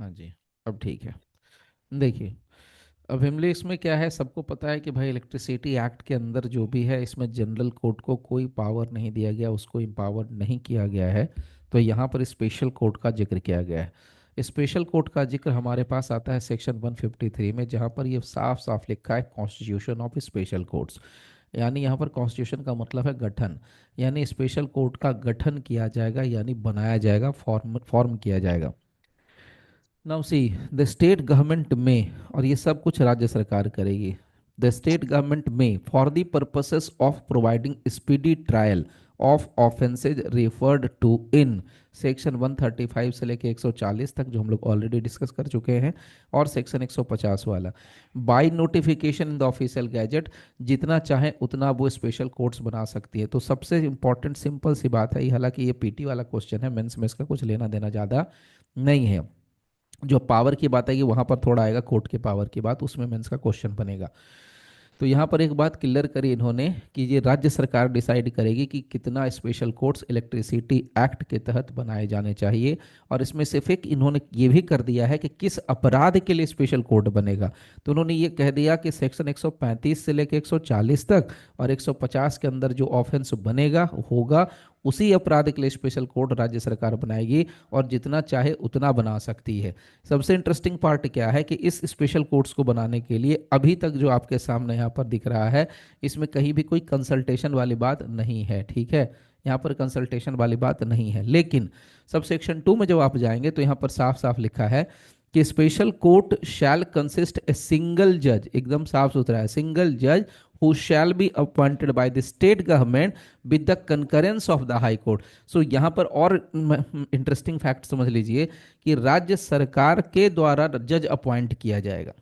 हाँ जी, अब ठीक है। देखिए, अब हिमले इसमें क्या है, सबको पता है कि भाई इलेक्ट्रिसिटी एक्ट के अंदर जो भी है, इसमें जनरल कोर्ट को कोई पावर नहीं दिया गया, उसको एम्पावर नहीं किया गया है। तो यहाँ पर स्पेशल कोर्ट का जिक्र किया गया है। स्पेशल कोर्ट का जिक्र हमारे पास आता है सेक्शन 153 में, जहाँ पर ये साफ साफ लिखा है कॉन्स्टिट्यूशन ऑफ स्पेशल कोर्ट्स। यानी यहाँ पर कॉन्स्टिट्यूशन का मतलब है गठन। यानी स्पेशल कोर्ट का गठन किया जाएगा, यानी बनाया जाएगा, फॉर्म फॉर्म किया जाएगा। Now see, the state government may, और ये सब कुछ राज्य सरकार करेगी। The state government may for the purposes of providing speedy trial of offences referred to in section 135 से लेके 140 तक, जो हम लोग ऑलरेडी डिस्कस कर चुके हैं, और सेक्शन 150 वाला, by notification in the official gazette, जितना चाहे उतना वो स्पेशल कोर्ट्स बना सकती है। तो सबसे इंपॉर्टेंट सिंपल सी बात है, हालांकि ये पीटी वाला क्वेश्चन है, मेंस में इसका कुछ लेना देना ज़्यादा नहीं है। जो पावर की बात है कि वहां पर थोड़ा आएगा, कोर्ट के पावर की बात, उसमें मेंस का क्वेश्चन बनेगा। तो यहाँ पर एक बात क्लियर करी इन्होंने कि ये राज्य सरकार डिसाइड करेगी कि कितना स्पेशल कोर्ट्स इलेक्ट्रिसिटी एक्ट के तहत बनाए जाने चाहिए। और इसमें सिर्फ एक इन्होंने ये भी कर दिया है कि किस अपराध के लिए स्पेशल कोर्ट बनेगा। तो उन्होंने ये कह दिया कि सेक्शन 135 से लेकर 140 तक और 150 के अंदर जो ऑफेंस बनेगा होगा, उसी अपराध के लिए स्पेशल कोर्ट राज्य सरकार बनाएगी, और जितना चाहे उतना बना सकती है। सबसे इंटरेस्टिंग पार्ट क्या है कि इस स्पेशल कोर्ट्स को बनाने के लिए अभी तक जो आपके सामने यहाँ पर दिख रहा है, इसमें कहीं भी कोई कंसल्टेशन वाली बात नहीं है। ठीक है, यहाँ पर कंसल्टेशन वाली बात नहीं है। लेकिन सब सेक्शन 2 में जब आप जाएंगे तो यहाँ पर साफ साफ लिखा है कि स्पेशल कोर्ट शैल कंसिस्ट ए सिंगल जज, एकदम साफ सुथरा है, सिंगल जज who shall be appointed by the state government with the concurrence of the high court। सो यहाँ पर और इंटरेस्टिंग फैक्ट समझ लीजिए कि राज्य सरकार के द्वारा जज अपॉइंट किया जाएगा।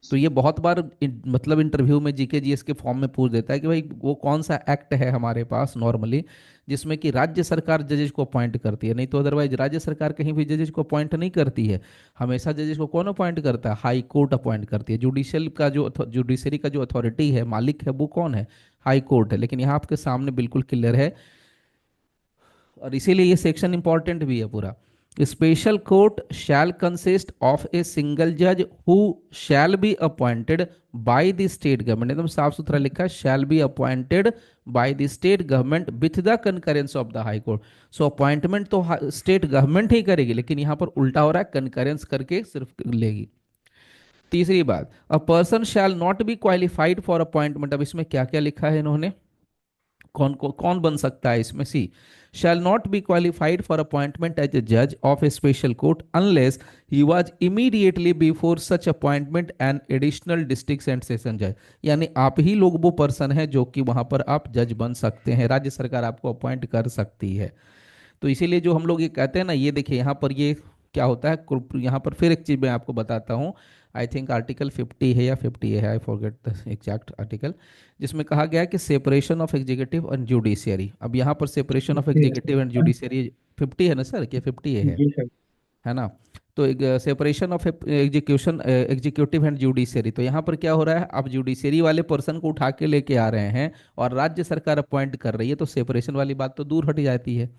तो ये बहुत बार मतलब इंटरव्यू में जीके जीएस के फॉर्म में पूछ देता है कि भाई वो कौन सा एक्ट है हमारे पास नॉर्मली जिसमें कि राज्य सरकार जजेस को अपॉइंट करती है। नहीं तो अदरवाइज राज्य सरकार कहीं भी जजेस को अपॉइंट नहीं करती है। हमेशा जजेस को कौन अपॉइंट करता है? हाई कोर्ट अपॉइंट करती है। जुडिशियल का जो जुडिशरी का जो अथॉरिटी है, मालिक है, वो कौन है? हाई कोर्ट है। लेकिन यहाँ आपके सामने बिल्कुल क्लियर है, और इसीलिए ये सेक्शन इंपॉर्टेंट भी है पूरा। Special court shall consist of a single जज who shall be appointed by the state government, एकदम साफ सुथरा लिखा है, shall be appointed by the state government with the concurrence of the high court. So appointment तो state government ही करेगी, लेकिन यहां पर उल्टा हो रहा है, कंकरेंस करके सिर्फ लेगी। तीसरी बात, a person shall not B qualified for appointment. अब इसमें क्या क्या लिखा है इन्होंने, कौन बन सकता है इसमें? सी, shall not be qualified for appointment as a judge of a special court unless he was immediately before such appointment an additional district and session judge। यानी आप ही लोग वो पर्सन है जो कि वहां पर आप जज बन सकते हैं, राज्य सरकार आपको अपॉइंट कर सकती है। तो इसीलिए जो हम लोग ये कहते हैं ना, ये देखिए यहाँ पर ये क्या होता है, यहाँ पर फिर एक चीज मैं आपको बताता हूँ। आई थिंक आर्टिकल 50 है या 50 है, I forget the exact article, जिसमें कहा गया है कि separation of executive and judiciary. अब यहाँ पर सेपरेशन ऑफ जी एग्जीक्यूटिव एंड जुडिशियरी 50 है ना सर, क्या 50 जी सर। है ना? तो एक separation of execution executive and judiciary, तो यहाँ पर क्या हो रहा है, आप जुडिशियरी वाले पर्सन को उठा के लेके आ रहे हैं और राज्य सरकार अपॉइंट कर रही है, तो सेपरेशन वाली बात तो दूर हट जाती है।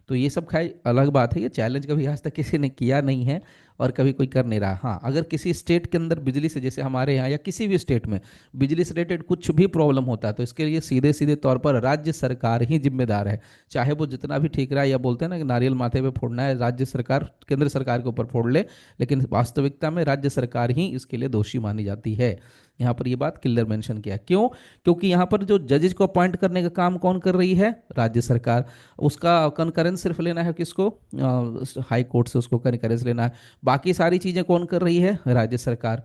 तो ये सब खाई अलग बात है, ये चैलेंज कभी आज तक किसी ने किया नहीं है और कभी कोई कर नहीं रहा। हाँ, अगर किसी स्टेट के अंदर बिजली से, जैसे हमारे यहाँ या किसी भी स्टेट में बिजली से रिलेटेड कुछ भी प्रॉब्लम होता है, तो इसके लिए सीधे सीधे तौर पर राज्य सरकार ही जिम्मेदार है। चाहे वो जितना भी ठीक रहा है, या बोलते हैं ना कि नारियल माथे पे फोड़ना है, राज्य सरकार केंद्र सरकार के ऊपर फोड़ ले, लेकिन वास्तविकता में राज्य सरकार ही इसके लिए दोषी मानी जाती है। यहाँ पर ये बात क्लियर मेंशन किया। क्यों? क्योंकि यहाँ पर जो जजेस को अपॉइंट करने का काम कौन कर रही है? राज्य सरकार। उसका कंकरेंस सिर्फ लेना है किसको? हाई कोर्ट से उसको कंकरेंस लेना है। बाकी सारी चीजें कौन कर रही है? राज्य सरकार।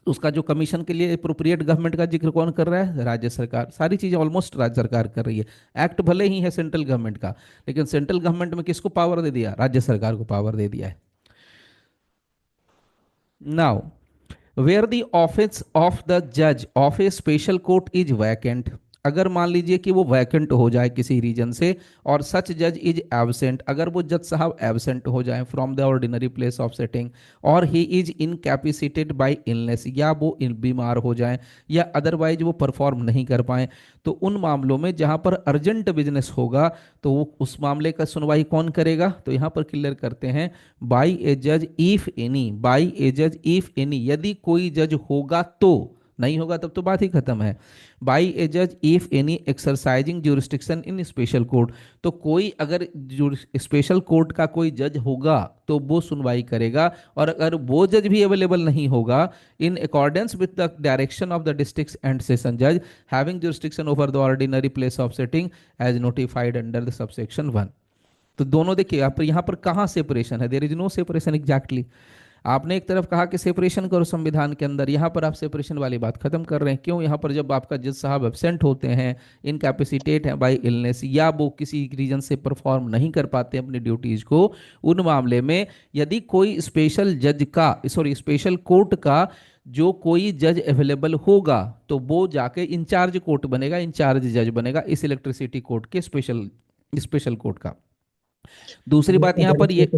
उसका जो कमीशन के लिए अप्रोप्रिएट गवर्नमेंट का जिक्र कौन कर रहा है? राज्य सरकार। सारी चीजें ऑलमोस्ट राज्य सरकार कर रही है। एक्ट भले ही है सेंट्रल गवर्नमेंट का, लेकिन सेंट्रल गवर्नमेंट में किसको पावर दे दिया? राज्य सरकार को पावर दे दिया है। Now, where the office of the judge of a special court is vacant अगर मान लीजिए कि वो वैकेंट हो जाए किसी रीजन से, और सच जज इज एबसेंट, अगर वो जज साहब एबसेंट हो जाए from the ordinary place of setting, और he is incapacitated by illness, या वो बीमार हो जाए, या अदरवाइज वो परफॉर्म नहीं कर पाए, तो उन मामलों में जहां पर अर्जेंट बिजनेस होगा, तो वो उस मामले का सुनवाई कौन करेगा? तो यहां पर क्लियर करते हैं, बाई ए जज इफ एनी, बाई ए जज इफ एनी, यदि कोई जज होगा तो, नहीं होगा तब तो बात ही खत्म है। बाई ए जज if any exercising jurisdiction in special court, तो कोई अगर स्पेशल कोर्ट का कोई जज होगा तो वो सुनवाई करेगा, और अगर वो जज भी अवेलेबल नहीं होगा, in accordance with the direction of the district and session जज having jurisdiction over the ordinary place of setting as notified under the subsection 1। तो दोनों देखिए यहाँ पर कहाँ सेपरेशन है? There is no separation exactly. आपने एक तरफ कहा कि सेपरेशन करो संविधान के अंदर, यहाँ पर आप सेपरेशन वाली बात खत्म कर रहे हैं। क्यों? यहाँ पर जब आपका जज साहब एब्सेंट होते हैं, इनकैपेसिटेट हैं बाय इलनेस, या वो किसी रीजन से परफॉर्म नहीं कर पाते अपनी ड्यूटीज को, उन मामले में यदि कोई स्पेशल जज का, सॉरी स्पेशल कोर्ट का जो कोई जज अवेलेबल होगा, तो वो जाके इंचार्ज कोर्ट बनेगा, इंचार्ज जज बनेगा इस इलेक्ट्रिसिटी कोर्ट के स्पेशल स्पेशल कोर्ट का। दूसरी बात यहाँ पर ये,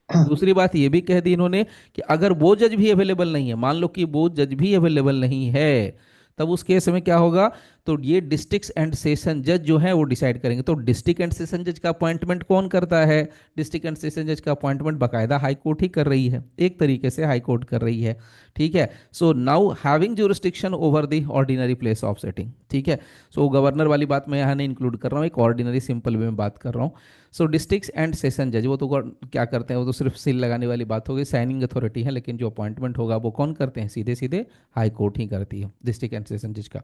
दूसरी बात ये भी कह दी इन्होंने कि अगर वो जज भी अवेलेबल नहीं है, मान लो कि वो जज भी अवेलेबल नहीं है, तब उस केस में क्या होगा? तो ये डिस्ट्रिक्ट एंड सेशन जज जो है वो डिसाइड करेंगे। तो डिस्ट्रिक्ट एंड सेशन जज का अपॉइंटमेंट कौन करता है? डिस्ट्रिक्ट एंड सेशन जज का अपॉइंटमेंट बाकायदा हाई कोर्ट ही कर रही है, एक तरीके से हाई कोर्ट कर रही है। ठीक है। So now having jurisdiction over the ordinary place of setting. ठीक है। सो गवर्नर वाली बात मैं यहाँ नहीं इंक्लूड कर रहा हूँ, एक ऑर्डिनरी सिंपल वे में बात कर रहा हूँ। सो डिस्ट्रिक्ट एंड सेशन जज वो तो क्या करते हैं? वो तो सिर्फ सील लगाने वाली बात होगी, साइनिंग अथॉरिटी है, लेकिन जो अपॉइंटमेंट होगा वो कौन करते हैं? सीधे सीधे हाई कोर्ट ही करती है डिस्ट्रिक्ट एंड सेशन जज का।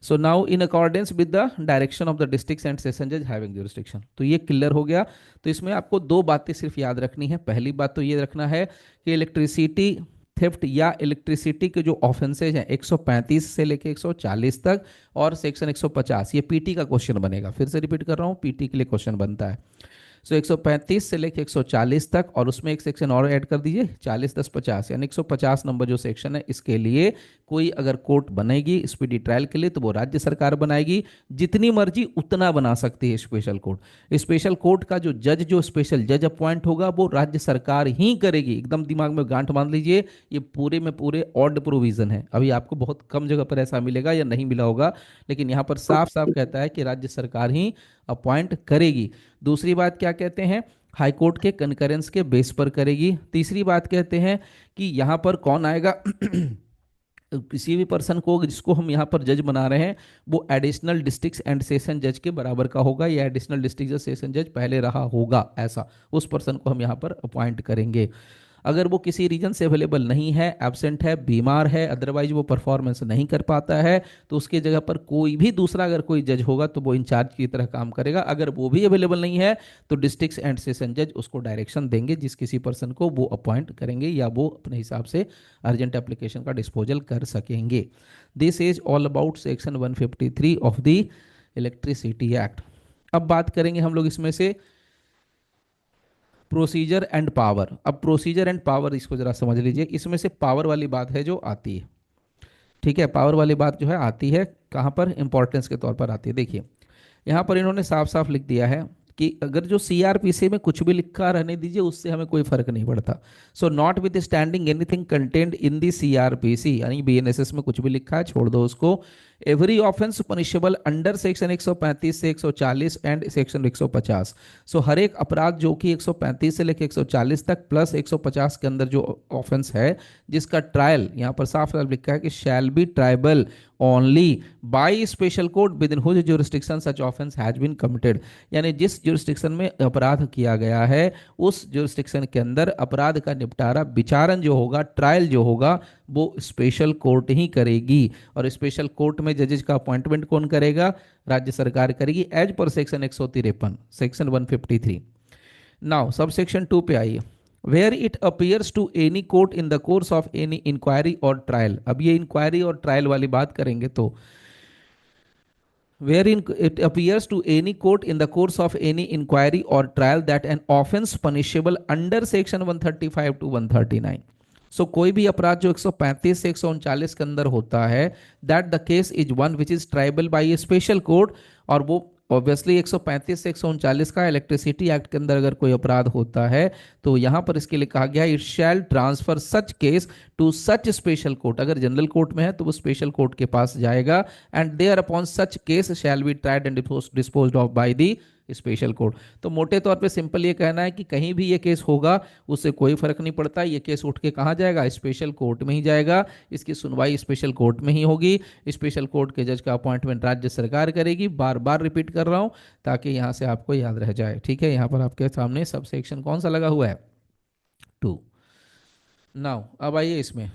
So now in accordance with the direction of the district and session जज हैविंग ज्यूरिसडिक्शन, तो ये क्लियर हो गया। तो इसमें आपको दो बातें सिर्फ याद रखनी है। पहली बात तो ये रखना है कि इलेक्ट्रिसिटी थेफ्ट या इलेक्ट्रिसिटी के जो ऑफेंसेज हैं 135 से लेके 140 तक और सेक्शन 150, ये पीटी का क्वेश्चन बनेगा। फिर से रिपीट कर रहा हूँ, पीटी के लिए क्वेश्चन बनता है। सो 135 से लेके 140 तक, और उसमें एक सेक्शन और ऐड कर दीजिए 40 10 50, यानी 150 नंबर जो सेक्शन है, इसके लिए कोई अगर कोर्ट बनेगी स्पीडी ट्रायल के लिए तो वो राज्य सरकार बनाएगी। जितनी मर्जी उतना बना सकती है स्पेशल कोर्ट। स्पेशल कोर्ट का जो जज, जो स्पेशल जज अपॉइंट होगा वो राज्य सरकार ही करेगी। एकदम दिमाग में गांठ बांध लीजिए, ये पूरे में पूरे ऑड प्रोविजन है। अभी आपको बहुत कम जगह पर ऐसा मिलेगा या नहीं मिला होगा, लेकिन यहाँ पर साफ साफ कहता है कि राज्य सरकार ही अपॉइंट करेगी। दूसरी बात क्या कहते हैं? हाई कोर्ट के कंकरेंस के बेस पर करेगी। तीसरी बात कहते हैं कि यहाँ पर कौन आएगा? किसी भी पर्सन को जिसको हम यहाँ पर जज बना रहे हैं वो एडिशनल डिस्ट्रिक्ट एंड सेशन जज के बराबर का होगा, या एडिशनल डिस्ट्रिक्ट जज सेशन जज पहले रहा होगा, ऐसा उस पर्सन को हम यहाँ पर अपॉइंट करेंगे। अगर वो किसी रीजन से अवेलेबल नहीं है, एब्सेंट है, बीमार है, अदरवाइज वो परफॉर्मेंस नहीं कर पाता है, तो उसकी जगह पर कोई भी दूसरा अगर कोई जज होगा तो वो इंचार्ज की तरह काम करेगा। अगर वो भी अवेलेबल नहीं है तो डिस्ट्रिक्ट एंड सेशन जज उसको डायरेक्शन देंगे, जिस किसी पर्सन को वो अपॉइंट करेंगे, या वो अपने हिसाब से अर्जेंट एप्लीकेशन का डिस्पोजल कर सकेंगे। This is all about section 153 of the electricity act. अब बात करेंगे हम लोग इसमें से प्रोसीजर एंड पावर। अब प्रोसीजर एंड पावर इसको जरा समझ लीजिए। इसमें से पावर वाली बात है जो आती है, ठीक है, पावर वाली बात जो है आती है कहाँ पर? इंपॉर्टेंस के तौर पर आती है। देखिए यहाँ पर इन्होंने साफ साफ लिख दिया है कि अगर जो सीआरपीसी में कुछ भी लिखा रहने दीजिए, उससे हमें कोई फर्क नहीं पड़ता। So not with standing anything content in the CrPC, यानी बीएनएसएस में कुछ भी लिखा है छोड़ दो उसको। Every offence punishable under section 135 से 140 एंड सेक्शन 150। सो हर एक अपराध जो कि 135 से लेकर 140 तक प्लस 150 के अंदर जो ऑफेंस है, जिसका ट्रायल यहाँ पर साफ साफ लिखा है कि shall be triable only by special court within whose jurisdiction such offence has been committed, यानी जिस ज्यूरिसडिक्शन में अपराध किया गया है उस ज्यूरिसडिक्शन के अंदर अपराध का निपटारा, विचारण जो होगा, ट्रायल जो होगा, वो स्पेशल कोर्ट ही करेगी। और स्पेशल कोर्ट में जजेस का अपॉइंटमेंट कौन करेगा? राज्य सरकार करेगी, as per section 153 section 153। Now sub section 2 पे आइए। Where it appears to any court in the course of any inquiry or trial. अब ये इंक्वायरी और ट्रायल वाली बात करेंगे तो wherein it appears to any court in the course of any inquiry or trial that an offense punishable under section 135 to 139. सो कोई भी अपराध जो 135 से 139 के अंदर होता है, that the case is one which is tribal bye A special court. और वो ऑब्वियसली 135 से 139 का इलेक्ट्रिसिटी एक्ट के अंदर अगर कोई अपराध होता है तो यहां पर इसके लिए कहा गया it shall transfer such case to such special court. अगर जनरल कोर्ट में है तो वो स्पेशल कोर्ट के पास जाएगा, and thereupon such case shall be tried and disposed of by the special court. तो मोटे तौर पे सिंपल ये कहना है कि कहीं भी ये केस होगा उससे कोई फर्क नहीं पड़ता, ये केस उठ के कहाँ जाएगा, स्पेशल कोर्ट में ही जाएगा, इसकी सुनवाई स्पेशल कोर्ट में ही होगी। स्पेशल कोर्ट के जज का अपॉइंटमेंट राज्य सरकार करेगी। बार बार रिपीट कर रहा हूं ताकि यहां से आपको याद रह जाए। ठीक है, यहां पर आपके सामने सब सेक्शन कौन सा लगा हुआ है, 2। नाउ अब आइए इसमें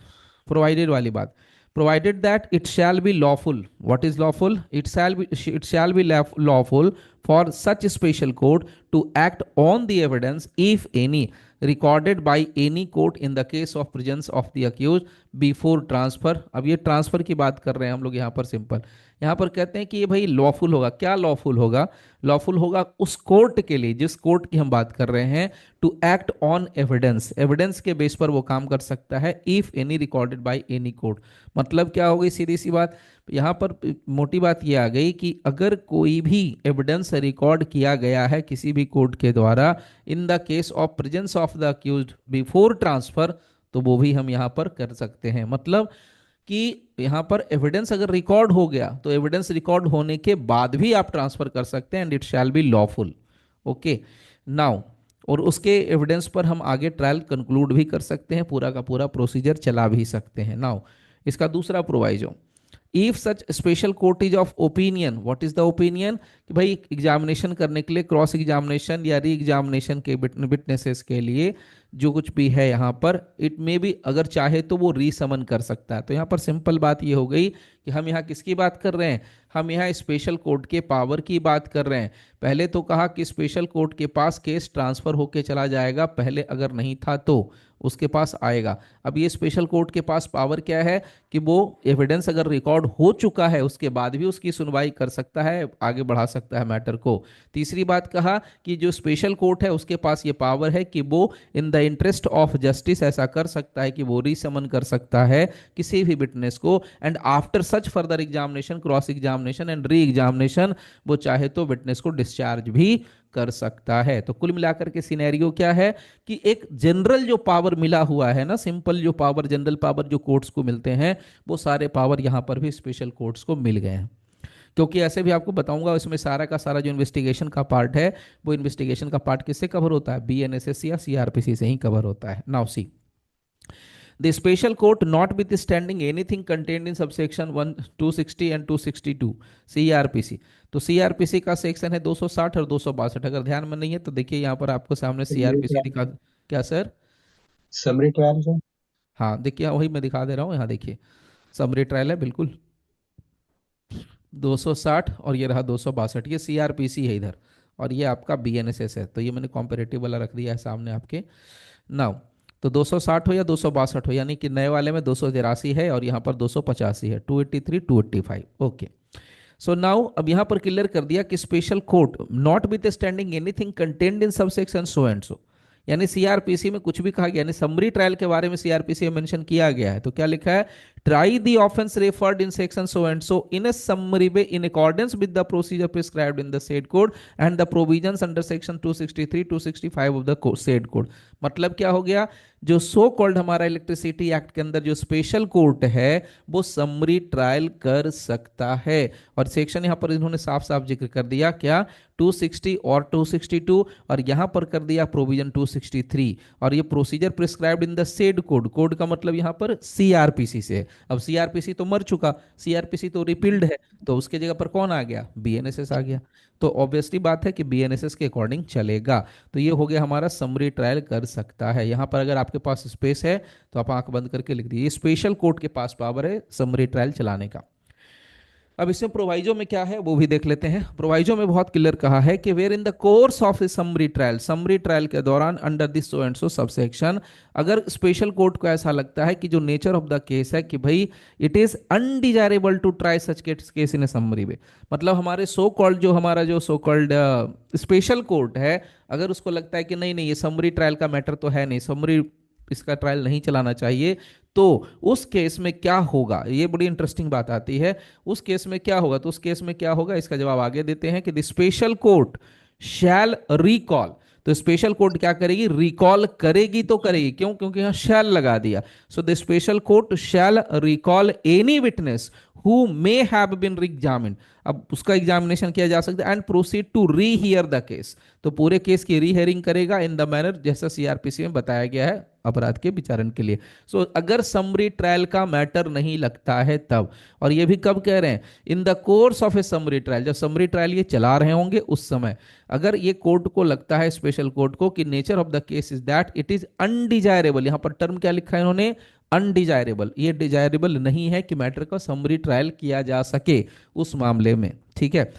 प्रोवाइडेड वाली बात। Provided that it shall be lawful, what is lawful, it shall be lawful for such special court to act on the evidence if any recorded by any court in the case of presence of the accused before transfer. अब ये transfer की बात कर रहे हैं हम लोग यहाँ पर सिंपल। यहाँ पर कहते हैं कि ये भाई लॉफुल होगा, क्या लॉफुल होगा, लॉफुल होगा उस कोर्ट के लिए जिस कोर्ट की हम बात कर रहे हैं, to act on evidence, evidence के बेस पर वो काम कर सकता है, if any recorded by any court. मतलब क्या हो गई, सीधी सी बात, यहाँ पर मोटी बात ये आ गई कि अगर कोई भी एविडेंस रिकॉर्ड किया गया है किसी भी कोर्ट के द्वारा इन the case of presence of the accused before transfer, तो वो भी हम यहाँ पर कर सकते हैं। मतलब कि यहां पर एविडेंस अगर रिकॉर्ड हो गया तो एविडेंस रिकॉर्ड होने के बाद भी आप ट्रांसफर कर सकते हैं, and it shall be lawful. Okay now, और उसके एविडेंस पर हम आगे ट्रायल कंक्लूड भी कर सकते हैं, पूरा का पूरा प्रोसीजर चला भी सकते हैं। नाउ इसका दूसरा proviso, if such special court is of opinion, what is the opinion, कि भाई एग्जामिनेशन करने के लिए, क्रॉस एग्जामिनेशन या री एग्जामिनेशन के विटनेसेस के लिए जो कुछ भी है यहाँ पर, इट में भी अगर चाहे तो वो रीसमन कर सकता है। तो यहाँ पर सिंपल बात ये हो गई कि हम यहाँ किसकी बात कर रहे हैं, हम यहाँ स्पेशल कोर्ट के पावर की बात कर रहे हैं। पहले तो कहा कि स्पेशल कोर्ट के पास केस ट्रांसफर होके चला जाएगा, पहले अगर नहीं था तो उसके पास आएगा। अब ये स्पेशल कोर्ट के पास पावर क्या है कि वो एविडेंस अगर रिकॉर्ड हो चुका है उसके बाद भी उसकी सुनवाई कर सकता है, आगे बढ़ा सकता है मैटर को। तीसरी बात कहा कि जो स्पेशल कोर्ट है उसके पास ये पावर है कि वो in the interest of justice ऐसा कर सकता है कि वो रीसमन कर सकता है किसी भी विटनेस को, and after such further examination, cross examination and re examination, वो चाहे तो विटनेस को डिस्चार्ज भी कर सकता है। तो कुल मिलाकर के सिनेरियो क्या है कि एक जनरल जो पावर मिला हुआ है ना, सिंपल जो पावर, जनरल पावर जो कोर्ट्स को मिलते हैं, वो सारे पावर यहां पर भी स्पेशल कोर्ट्स को मिल गए हैं। क्योंकि ऐसे भी आपको बताऊंगा इसमें सारा का सारा जो इन्वेस्टिगेशन का पार्ट है, वो इन्वेस्टिगेशन का पार्ट किससे कवर होता है, बीएनएसएस या सीआरपीसी से ही कवर होता है। Now see the special court notwithstanding anything contained in subsection 1 260 and 262 CrPC. तो सीआरपीसी का सेक्शन है 260 और 262। अगर ध्यान में नहीं है तो देखिए यहाँ पर आपको सामने सीआरपीसी दिखा, क्या सर, समरी ट्रायल सर। हाँ देखिए वही मैं दिखा दे रहा हूँ, यहाँ देखिए समरी ट्रायल है बिल्कुल 260, और ये रहा 262, ये सीआरपीसी है इधर, और ये आपका बीएनएसएस है। तो ये मैंने कॉम्पेरेटिव वाला रख दिया है सामने आपके। नाउ तो 260 हो या 262 हो, यानी कि नए वाले में 283 है और यहाँ पर 285 है, 283 285। ओके सो नाउ अब यहाँ पर क्लियर कर दिया कि special court not with standing anything contained in subsection so and सो, यानी सीआरपीसी में कुछ भी कहा गया, यानी समरी ट्रायल के बारे में सीआरपीसी में मेंशन किया गया है। तो क्या लिखा है, try the offence referred in section so and so in a summary way in accordance with the procedure prescribed in the said code and the provisions under section 263 265 of the said code. मतलब क्या हो गया, जो so called हमारा electricity act के अंदर जो special court है वो समरी ट्रायल कर सकता है। और सेक्शन यहां पर इन्होंने साफ साफ जिक्र कर दिया, क्या, 260 और 262, और यहां पर कर दिया प्रोविजन 263, और ये procedure prescribed in the said code, code का मतलब यहां पर सीआरपीसी से। अब सीआरपीसी तो मर चुका, सीआरपीसी तो रिपील्ड है, तो उसके जगह पर कौन आ गया, बीएनएसएस आ गया। तो ऑब्वियसली बात है कि बीएनएसएस के अकॉर्डिंग चलेगा। तो ये हो गया हमारा समरी ट्रायल कर सकता है। यहां पर अगर आपके पास स्पेस है तो आप आंख बंद करके लिख दीजिए, स्पेशल कोर्ट के पास पावर है समरी ट्रायल चलाने का। अब इसमें प्रोवाइजो में क्या है वो भी देख लेते हैं। प्रोवाइजो में बहुत क्लियर कहा है कि where in the course of summary trial, summary trial के दौरान under this so and so subsection, अगर स्पेशल कोर्ट को ऐसा लगता है कि जो नेचर ऑफ द केस है कि भाई it is undesirable to try such case in a summary way, मतलब हमारे सो कॉल्ड जो हमारा जो सो कॉल्ड स्पेशल कोर्ट है, अगर उसको लगता है कि नहीं नहीं ये समरी ट्रायल का मैटर तो है नहीं, समरी इसका ट्रायल नहीं चलाना चाहिए, तो उस केस में क्या होगा, ये बड़ी इंटरेस्टिंग बात आती है। उस केस में क्या होगा, तो उस केस में क्या होगा, इसका जवाब आगे देते हैं कि the special court shall recall. तो स्पेशल कोर्ट क्या करेगी, रिकॉल करेगी, तो करेगी क्यों, क्योंकि यहां शैल लगा दिया। So the special court shall recall any witness who may have been examined. अब उसका एग्जामिनेशन किया जा सकता है, and proceed to rehear the case. तो पूरे केस की री हियरिंग करेगा इन द मैनर जैसा सीआरपीसी में बताया गया है अपराध के विचारण के लिए। सो अगर समरी ट्रायल का मैटर नहीं लगता है तब, और ये भी कब कह रहे हैं, इन the course of A summary trial, जब समरी ट्रायल ये चला रहे होंगे उस समय अगर ये कोर्ट को लगता है, स्पेशल कोर्ट को, कि nature of the case is that it is undesirable, यहां पर टर्म क्या लिखा है इन्होंने, अनडिजायरेबल, ये डिजायरेबल नहीं है कि मैटर का समरी ट्रायल किया जा सके उस मामले में, ठीक है।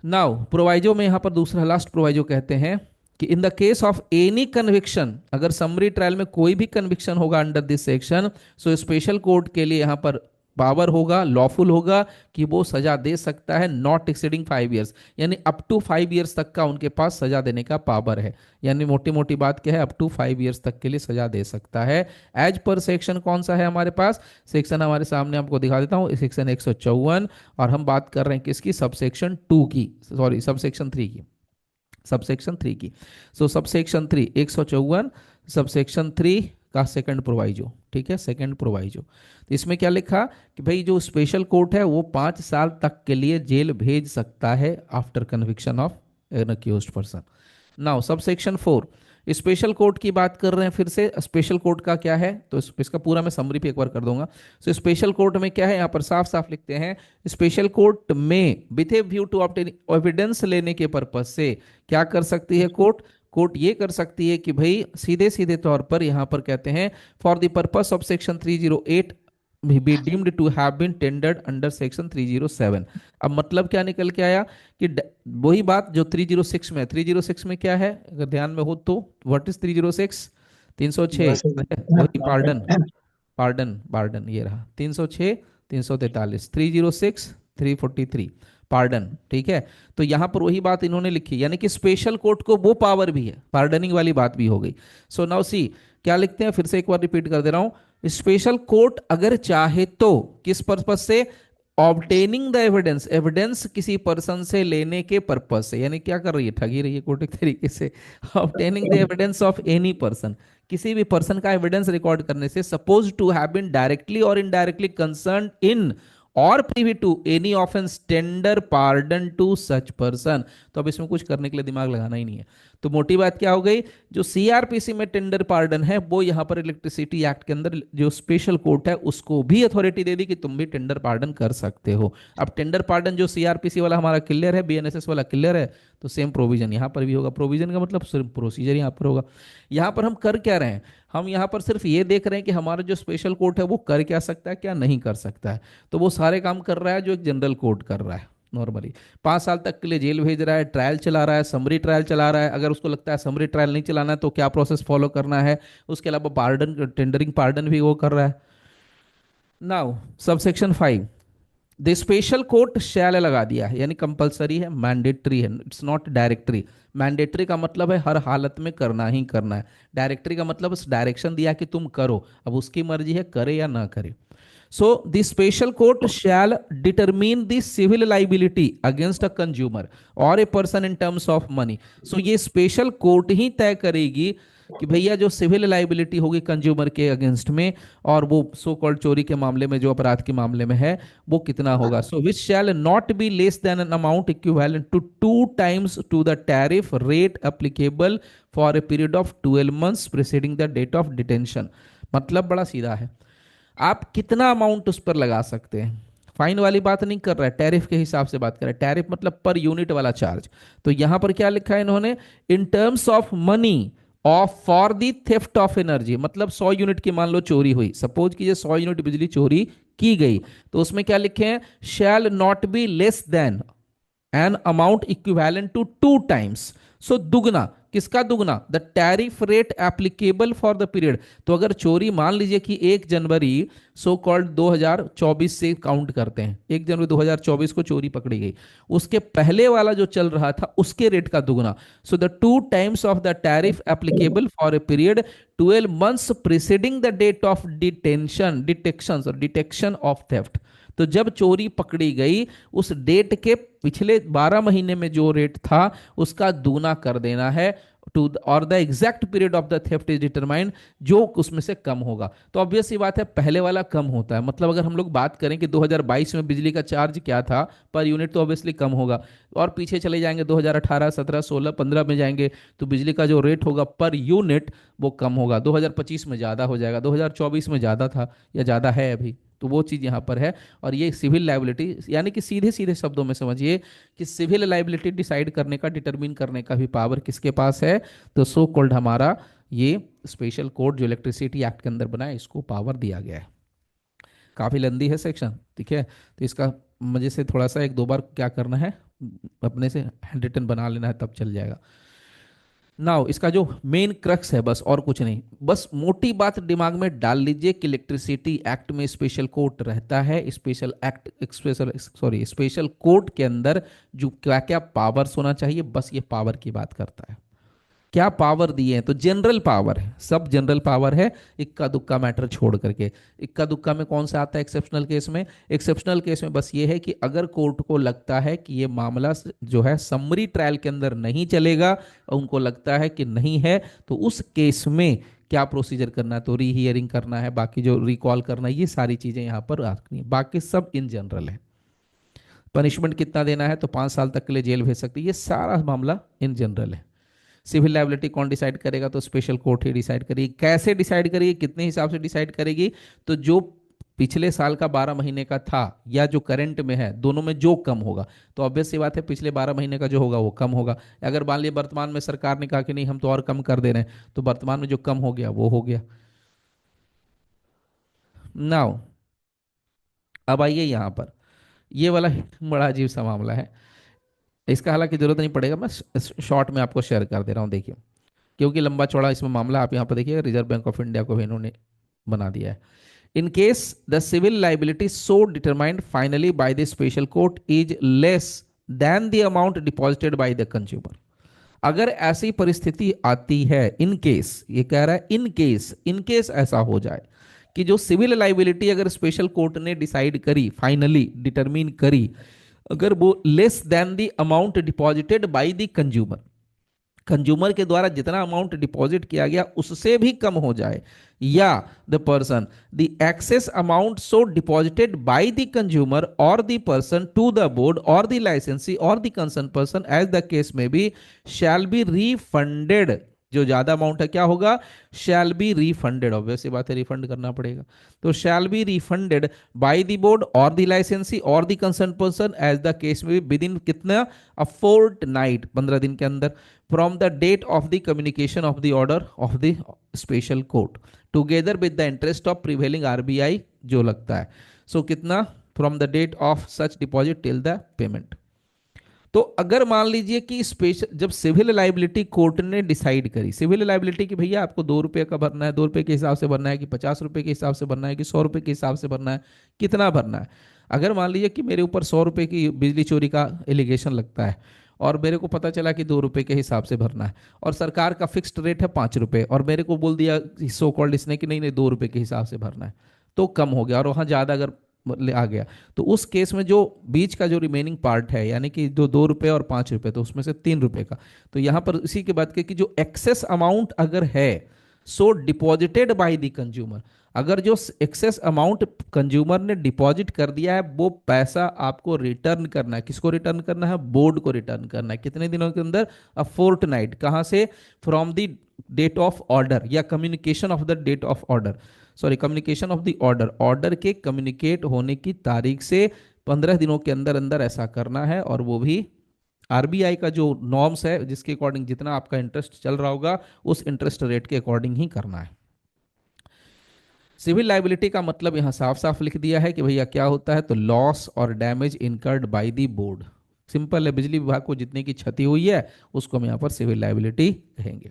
नाउ प्रोवाइजो में यहां पर दूसरा लास्ट प्रोवाइजो कहते हैं कि इन the case of any conviction, अगर समरी ट्रायल में कोई भी कन्विक्शन होगा under this section, so special court के लिए यहां पर पावर होगा, लॉफुल होगा कि वो सजा दे सकता है नॉट एक्सीडिंग 5 ईयर्स, यानी अप टू 5 ईयर्स तक का उनके पास सजा देने का पावर है। यानी मोटी मोटी बात क्या है, अप टू 5 ईयर्स तक के लिए सजा दे सकता है। एज पर सेक्शन कौन सा है हमारे पास, सेक्शन हमारे सामने आपको दिखा देता हूं, सेक्शन 154, और हम बात कर रहे हैं किसकी, सबसेक्शन 2 की, सॉरी सबसेक्शन 3 की, सबसेक्शन 3 की। सो सबसेक्शन 3 154, सबसेक्शन 3 का सेकंड प्रोवाइजो, ठीक है, सेकंड प्रोवाइजो। तो इसमें क्या लिखा कि भाई जो स्पेशल कोर्ट है वो 5 साल तक के लिए जेल भेज सकता है after conviction of an accused person. Now subsection 4, special court की बात कर रहे हैं फिर से। स्पेशल कोर्ट का क्या है, तो इसका पूरा मैं समरी पे एक बार कर दूंगा। सो स्पेशल कोर्ट में क्या है, यहां पर साफ साफ लिखते हैं, special court may with a view to obtain evidence लेने के पर्पज से क्या कर सकती है कोर्ट, कोर्ट ये कर सकती है कि भाई सीधे सीधे तौर पर यहां पर कहते हैं for the purpose of section 308 be deemed to have been tendered under section 307। अब मतलब क्या निकल के आया कि वही बात जो 306 में, 306 में क्या है अगर ध्यान में हो तो, व्हाट इज 306, 306 वैसे वही, पार्डन, पार्डन पार्डन ये रहा 306, 343, 306, 343, पार्डन, ठीक है। तो यहां पर वही बात इन्होंने लिखी, यानी कि स्पेशल कोर्ट को वो पावर भी है, पार्डनिंग वाली बात भी हो गई। सो नाउ सी क्या लिखते हैं, फिर से एक बार रिपीट कर दे रहा हूं, स्पेशल कोर्ट अगर चाहे तो किस पर्पज से, ऑब्टेनिंग द एविडेंस, एविडेंस किसी पर्सन से लेने के पर्पज से, यानी क्या कर रही है, ठगी रही है कोर्ट एक तरीके से, obtaining the evidence of any person, किसी भी पर्सन का एविडेंस रिकॉर्ड करने से, suppose to have been directly or indirectly concern in or privy to any offence tender pardon to such person. तो अब इसमें कुछ करने के लिए दिमाग लगाना ही नहीं है। तो मोटी बात क्या हो गई, जो सीआरपीसी में टेंडर पार्डन है वो यहां पर इलेक्ट्रिसिटी एक्ट के अंदर जो स्पेशल कोर्ट है उसको भी अथॉरिटी दे दी कि तुम भी टेंडर पार्डन कर सकते हो। अब टेंडर पार्डन जो सीआरपीसी वाला हमारा क्लियर है, बीएनएसएस वाला क्लियर है, तो सेम प्रोविजन यहां पर भी होगा। प्रोविजन का मतलब सिर्फ प्रोसीजर यहां पर होगा। यहां पर हम कर क्या रहे हैं, हम यहां पर सिर्फ ये देख रहे हैं कि हमारा जो स्पेशल कोर्ट है वो कर क्या सकता है, क्या नहीं कर सकता है। तो वो सारे काम कर रहा है जो एक जनरल कोर्ट कर रहा है नॉर्मली। 5 साल तक के लिए जेल भेज रहा है, ट्रायल चला रहा है, समरी ट्रायल चला रहा है। अगर उसको लगता है समरी ट्रायल नहीं चलाना है तो क्या प्रोसेस फॉलो करना है, उसके अलावा पार्डन, टेंडरिंग पार्डन भी वो कर रहा है। Now subsection 5, the special court शैल लगा दिया है, यानी कंपलसरी है, मैंडेटरी है, इट्स नॉट डायरेक्टरी। मैंडेटरी का मतलब है हर हालत में करना ही करना है, डायरेक्टरी का मतलब उस डायरेक्शन दिया कि तुम करो, अब उसकी मर्जी है करे या ना करे। So the special court shall determine the civil liability against a consumer और a person in terms of money. So ये स्पेशल कोर्ट ही तय करेगी कि भैया जो सिविल लाइबिलिटी होगी कंज्यूमर के अगेंस्ट में, और वो सो कॉल्ड चोरी के मामले में, जो अपराध के मामले में है, वो कितना होगा। So which shall not be less than an amount equivalent to 2 times to the tariff rate applicable for a period of 12 months preceding the date of detention. मतलब बड़ा सीधा है, आप कितना अमाउंट उस पर लगा सकते हैं। फाइन वाली बात नहीं कर रहा है, टैरिफ के हिसाब से बात कर रहा है, टैरिफ मतलब पर यूनिट वाला चार्ज। तो यहां पर क्या लिखा है इन्होंने, इन terms of money of for the theft of energy, मतलब 100 यूनिट की मान लो चोरी हुई, सपोज कीजिए 100 यूनिट बिजली चोरी की गई, तो उसमें क्या लिखे हैं, shall not be less than an amount equivalent to 2 times। So दुगना, किसका दुगना? The tariff rate applicable for the period. तो अगर चोरी मान लीजिए कि 1 जनवरी सो कॉल्ड 2024 से काउंट करते हैं, 1 जनवरी 2024 को चोरी पकड़ी गई, उसके पहले वाला जो चल रहा था उसके रेट का दुगना। So the 2 times of the tariff applicable for a period 12 months preceding the date of detection of theft. तो जब चोरी पकड़ी गई उस डेट के पिछले 12 महीने में जो रेट था उसका दूना कर देना है, टू और the exact period of the theft is determined, जो उसमें से कम होगा। तो ऑब्वियस सी बात है पहले वाला कम होता है, मतलब अगर हम लोग बात करें कि 2022 में बिजली का चार्ज क्या था पर यूनिट, तो ऑब्वियसली कम होगा। और पीछे चले जाएंगे 2018, 17, 16, 15 में जाएंगे तो बिजली का जो रेट होगा पर यूनिट वो कम होगा। 2025 में ज़्यादा हो जाएगा, 2024 में ज़्यादा था या ज़्यादा है अभी, तो वो चीज़ यहाँ पर है। और ये सिविल लाइबिलिटी, यानी कि सीधे सीधे शब्दों में समझिए कि सिविल लाइबिलिटी डिसाइड करने का, डिटरमिन करने का भी पावर किसके पास है? तो सो कॉल्ड हमारा ये स्पेशल कोड जो इलेक्ट्रिसिटी एक्ट के अंदर बना है, इसको पावर दिया गया है। काफ़ी लंबी है सेक्शन, ठीक है, तो इसका मजे से थोड़ा सा 1-2 बार क्या करना है, अपने से हैंड रिटन बना लेना है, तब चल जाएगा। नाउ इसका जो मेन क्रक्स है, बस और कुछ नहीं, बस मोटी बात दिमाग में डाल लीजिए कि इलेक्ट्रिसिटी एक्ट में स्पेशल कोर्ट रहता है। स्पेशल एक्ट, स्पेशल कोर्ट के अंदर जो क्या क्या पावर्स होना चाहिए, बस ये पावर की बात करता है। क्या पावर दिए हैं? तो जनरल पावर है, सब जनरल पावर है, इक्का दुक्का मैटर छोड़ करके। इक्का दुक्का में कौन सा आता है एक्सेप्शनल केस में? एक्सेप्शनल केस में बस ये है कि अगर कोर्ट को लगता है कि ये मामला जो है समरी ट्रायल के अंदर नहीं चलेगा, उनको लगता है कि नहीं है, तो उस केस में क्या प्रोसीजर करना है? तो री हियरिंग करना है, बाकी जो रिकॉल करना है, ये सारी चीजें यहाँ पर आनी है, बाकी सब इन जनरल है। पनिशमेंट कितना देना है? तो 5 साल तक के लिए जेल भेज सकती है, ये सारा मामला इन जनरल है। सिविल लाइबिलिटी कौन डिसाइड करेगा? तो स्पेशल कोर्ट ही डिसाइड करेगी। कैसे डिसाइड करेगी, कितने हिसाब से डिसाइड करेगी? तो जो पिछले साल का 12 महीने का था या जो करंट में है, दोनों में जो कम होगा, तो ऑब्वियस सी बात है पिछले 12 महीने का जो होगा वो कम होगा। अगर मान लिया वर्तमान में सरकार ने कहा कि नहीं हम तो और कम कर दे रहे हैं, तो वर्तमान में जो कम हो गया वो हो गया। नाउ अब आइए यहाँ पर, ये वाला बड़ा अजीब सा मामला है, इसका हालांकि जरूरत नहीं पड़ेगा, मैं शॉर्ट में आपको शेयर कर दे रहा हूँ, देखिए, क्योंकि लंबा चौड़ा इसमें मामला। आप यहाँ पर देखिए रिजर्व बैंक ऑफ इंडिया को भी इन्होंने बना दिया है। In case the civil liability so determined finally by the special court is less than the amount deposited by the consumer. अगर ऐसी परिस्थिति आती है, इन केस, ये कह रहा है इन केस ऐसा हो जाए कि जो सिविल लाइबिलिटी अगर स्पेशल कोर्ट ने डिसाइड करी, फाइनली डिटरमिन करी, अगर वो less than the amount deposited by the consumer, consumer के द्वारा जितना अमाउंट डिपॉजिट किया गया उससे भी कम हो जाए, या the person the excess amount so deposited by the consumer और the person to the board और द लाइसेंसी और the concern person as the case may be shall be refunded. जो ज्यादा अमाउंट है क्या होगा? शैल बी रिफंडेड, ऑब्वियस सी बात है रिफंड करना पड़ेगा। तो shall be refunded by the board और द लाइसेंसी और the concern person as the case may be with in कितना? अ फोर्ट नाइट, 15 दिन के अंदर, from the date of the communication of the order of the special court together with the interest of prevailing RBI जो लगता है। so कितना? from the date of such deposit till the payment। तो अगर मान लीजिए कि स्पेशल, जब सिविल लाइबिलिटी कोर्ट ने डिसाइड करी, सिविल लाइबिलिटी कि भैया आपको 2 रुपये का भरना है, 2 रुपये के हिसाब से भरना है कि 50 रुपये के हिसाब से भरना है कि 100 रुपये के हिसाब से भरना है, कितना भरना है? अगर मान लीजिए कि मेरे ऊपर 100 रुपये की बिजली चोरी का एलिगेशन लगता है और मेरे को पता चला कि 2 रुपये के हिसाब से भरना है, और सरकार का फिक्स्ड रेट है 5 रुपये, और मेरे को बोल दिया सो कॉल्ड इसने कि नहीं नहीं 2 रुपये के हिसाब से भरना है, तो कम हो गया, और वहाँ ज़्यादा अगर आ गया, तो उस केस में जो बीच का जो रिमेनिंग पार्ट है, यानी कि जो 2 रुपये और 5 रुपये, तो उसमें से 3 रुपये का, तो यहाँ पर इसी के बाद कि जो एक्सेस अमाउंट अगर है सो डिपॉजिटेड बाय द कंज्यूमर, अगर जो एक्सेस अमाउंट कंज्यूमर ने डिपॉजिट कर दिया है वो पैसा आपको रिटर्न करना है। किसको रिटर्न करना है? बोर्ड को रिटर्न करना है। कितने दिनों के अंदर? A fortnight. कहाँ से? From the date of order या communication of the date of order, sorry communication of the order, order के कम्युनिकेट होने की तारीख से 15 दिनों के अंदर अंदर ऐसा करना है, और वो भी आरबीआई का जो नॉर्म्स है जिसके अकॉर्डिंग जितना आपका इंटरेस्ट चल रहा होगा उस इंटरेस्ट रेट के अकॉर्डिंग ही करना है। सिविल लाइबिलिटी का मतलब यहां साफ साफ लिख दिया है कि भैया क्या होता है, तो लॉस और damage incurred by the board, simple है, बिजली विभाग को जितने की क्षति हुई है उसको हम यहाँ पर सिविल लाइबिलिटी कहेंगे।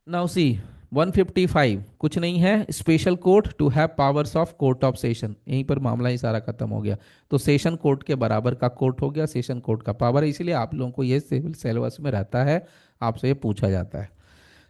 नाउ सी 155 कुछ नहीं है, special court to have powers of court of session, यहीं पर मामला ही सारा खत्म हो गया। तो सेशन कोर्ट के बराबर का कोर्ट हो गया, सेशन कोर्ट का पावर है, इसीलिए आप लोगों को ये सिविल सिलेबस में रहता है, आपसे ये पूछा जाता है।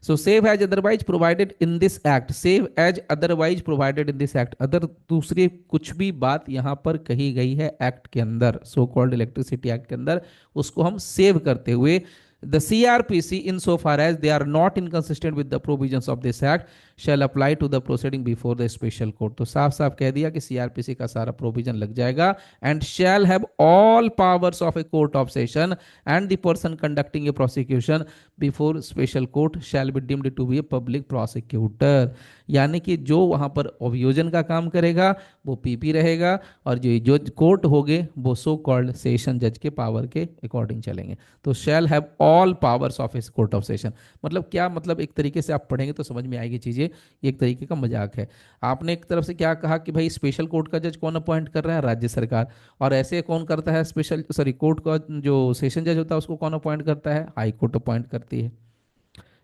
So save as otherwise provided in this act, save as otherwise provided in this act, other दूसरी कुछ भी बात यहां पर कही गई है एक्ट के अंदर, सो कॉल्ड इलेक्ट्रिसिटी एक्ट के अंदर, उसको हम सेव करते हुए the CRPC insofar as they are not inconsistent with the provisions of this act shall apply to the proceeding before the special court। तो साफ साफ कह दिया कि सीआरपीसी का सारा प्रोविजन लग जाएगा, and shall have all powers of a court of session and the person conducting a prosecution before special court shall be deemed to be a public prosecutor। यानी कि जो वहां पर अभियोजन का काम करेगा वो पीपी रहेगा, और जो जो कोर्ट होगे वो सो कॉल्ड सेशन जज के पावर के अकॉर्डिंग चलेंगे। तो shall have all powers of his court of session, मतलब क्या, मतलब एक तरीके से आप पढ़ेंगे तो समझ में आएगी चीजें, ये एक तरीके का मजाक है। आपने एक तरफ से क्या कहा कि भाई स्पेशल कोर्ट का जज कौन अपॉइंट कर रहा है, राज्य सरकार, और ऐसे कौन करता है स्पेशल, सॉरी कोर्ट का जो सेशन जज होता है उसको कौन अपॉइंट करता है, हाई कोर्ट अपॉइंट करती है,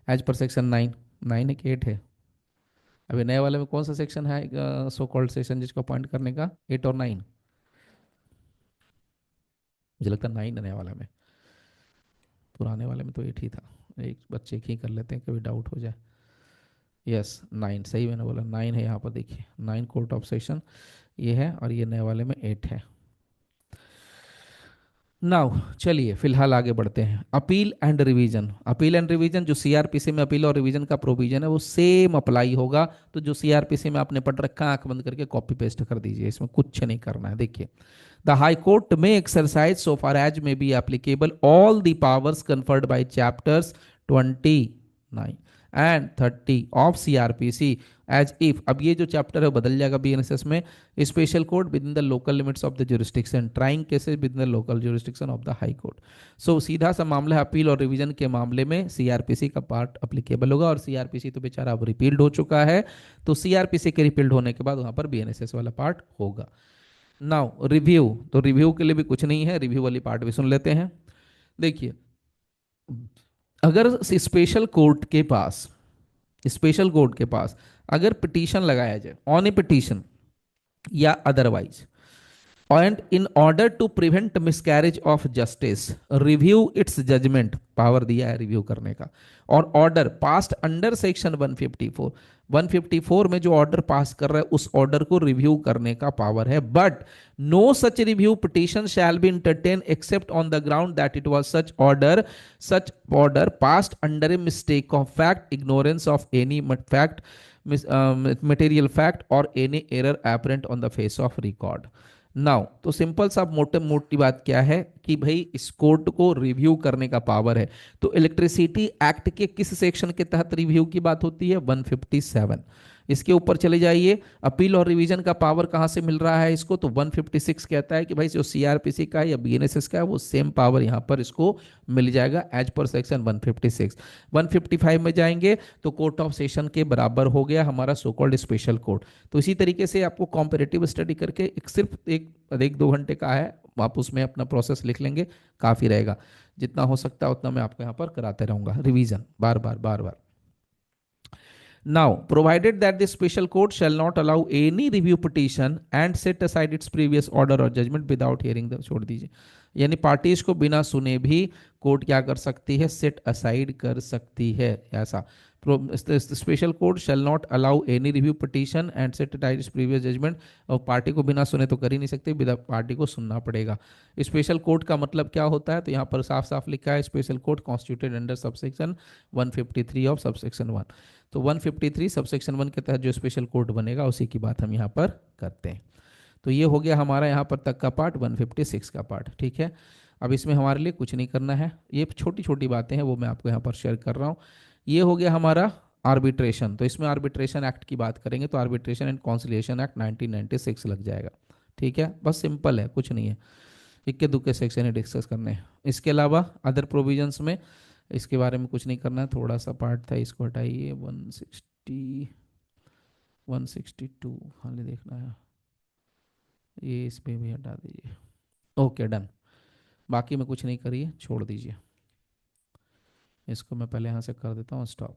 एज पर सेक्शन 9, 9 है कि 8 है, अभी नए वाले में कौन सा सेक्शन है सो कॉल्ड सेशन जिसको अपॉइंट करने का, 8 और 9, मुझे लगता है 9 नए वाले में, पुराने वाले में तो 8 ही था, एक बच्चे ही कर लेते हैं कभी डाउट हो जाए। यस 9 सही मैंने बोला, 9 है यहाँ पर, देखिए 9 कोर्ट ऑफ सेशन ये है, और ये नए वाले में 8 है। नाउ चलिए फिलहाल आगे बढ़ते हैं, appeal and revision. Appeal and revision, जो सीआरपीसी में अपील और रिवीजन का प्रोविजन है वो सेम अप्लाई होगा, तो जो सीआरपीसी में आपने पढ़ रखा है आंख बंद करके कॉपी पेस्ट कर दीजिए, इसमें कुछ नहीं करना है। देखिए, the high court may exercise so far as may be applicable all the powers conferred by chapters 29 and 30 of CrPC as if, अब ये जो चैप्टर है वो बदल जाएगा बीएनएसएस में, special court within the local limits of the jurisdiction, trying cases within the local jurisdiction of the high court. So सीधा सा मामला है, अपील और रिवीजन के मामले में सीआरपीसी का पार्ट अप्लीकेबल होगा, और सीआरपीसी तो बेचारा अब रिपील्ड हो चुका है, तो सीआरपीसी के रिपील्ड होने के बाद वहां पर बीएनएसएस वाला पार्ट होगा। नाउ रिव्यू, तो रिव्यू के लिए भी कुछ नहीं है, रिव्यू वाली पार्ट भी सुन लेते हैं। देखिए, अगर स्पेशल कोर्ट के पास, स्पेशल कोर्ट के पास अगर पिटीशन लगाया जाए ऑन ए पिटीशन या otherwise, and in order to prevent miscarriage of justice review its judgment, power दिया है रिव्यू करने का, और ऑर्डर पास्ट अंडर सेक्शन 154, 154 में जो ऑर्डर पास कर रहा है उस ऑर्डर को रिव्यू करने का पावर है, but no such review petition shall be entertain except on the ground that it was such order passed under a mistake of fact, ignorance of any fact, material fact or any error apparent on the face of record। Now तो simple सा मोटे मोटी बात क्या है कि भाई इस कोर्ट को रिव्यू करने का पावर है, तो इलेक्ट्रिसिटी एक्ट के किस सेक्शन के तहत रिव्यू की बात होती है, 157। इसके ऊपर चले जाइए, अपील और रिवीजन का पावर कहां से मिल रहा है इसको, तो 156 कहता है कि भाई जो सीआरपीसी का है या बीएनएसएस का है वो सेम पावर यहां पर इसको मिल जाएगा एज पर सेक्शन 156। 155 में जाएंगे तो कोर्ट ऑफ सेशन के बराबर हो गया हमारा सो कॉल्ड स्पेशल कोर्ट। तो इसी तरीके से आपको कॉम्पेरेटिव स्टडी करके एक सिर्फ एक 2 घंटे का है, आप उसमें अपना प्रोसेस लिख लेंगे, काफ़ी रहेगा, जितना हो सकता है उतना मैं आपको यहाँ पर कराते रहूंगा revision bar bar bar bar. Now, provided that the special court shall not allow any review petition and set aside its previous order or judgment without hearing the, छोड़ दीजिए, यानी पार्टीज को बिना सुने भी कोर्ट क्या कर सकती है, सेट असाइड कर सकती है, ऐसा special court shall not allow any review petition and set aside its previous judgment, और पार्टी को बिना सुने तो कर ही नहीं सकते, बिना पार्टी को सुनना पड़ेगा। स्पेशल कोर्ट का मतलब क्या होता है, तो यहाँ पर साफ साफ लिखा है, special court constituted under subsection 153 of subsection 1। तो 153 सबसेक्शन 1 के तहत जो स्पेशल कोर्ट बनेगा उसी की बात हम यहाँ पर करते हैं। तो ये हो गया हमारा यहाँ पर तक का पार्ट, 156 का पार्ट, ठीक है। अब इसमें हमारे लिए कुछ नहीं करना है, ये छोटी छोटी बातें हैं वो मैं आपको यहाँ पर शेयर कर रहा हूँ। ये हो गया हमारा आर्बिट्रेशन, तो इसमें आर्बिट्रेशन एक्ट की बात करेंगे तो आर्बिट्रेशन एंड कॉन्सिलिएशन एक्ट 1996 लग जाएगा, ठीक है, बस सिंपल है, कुछ नहीं है, इक्के दुक्के सेक्शन ही डिस्कस करने हैं। इसके अलावा अदर प्रोविजंस में इसके बारे में कुछ नहीं करना है, थोड़ा सा पार्ट था इसको हटाइए, 162 खाली देखना है, ये इस पे भी हटा दीजिए, ओके डन। बाकी में कुछ नहीं करिए, छोड़ दीजिए। इसको मैं पहले यहाँ से कर देता हूँ स्टॉप।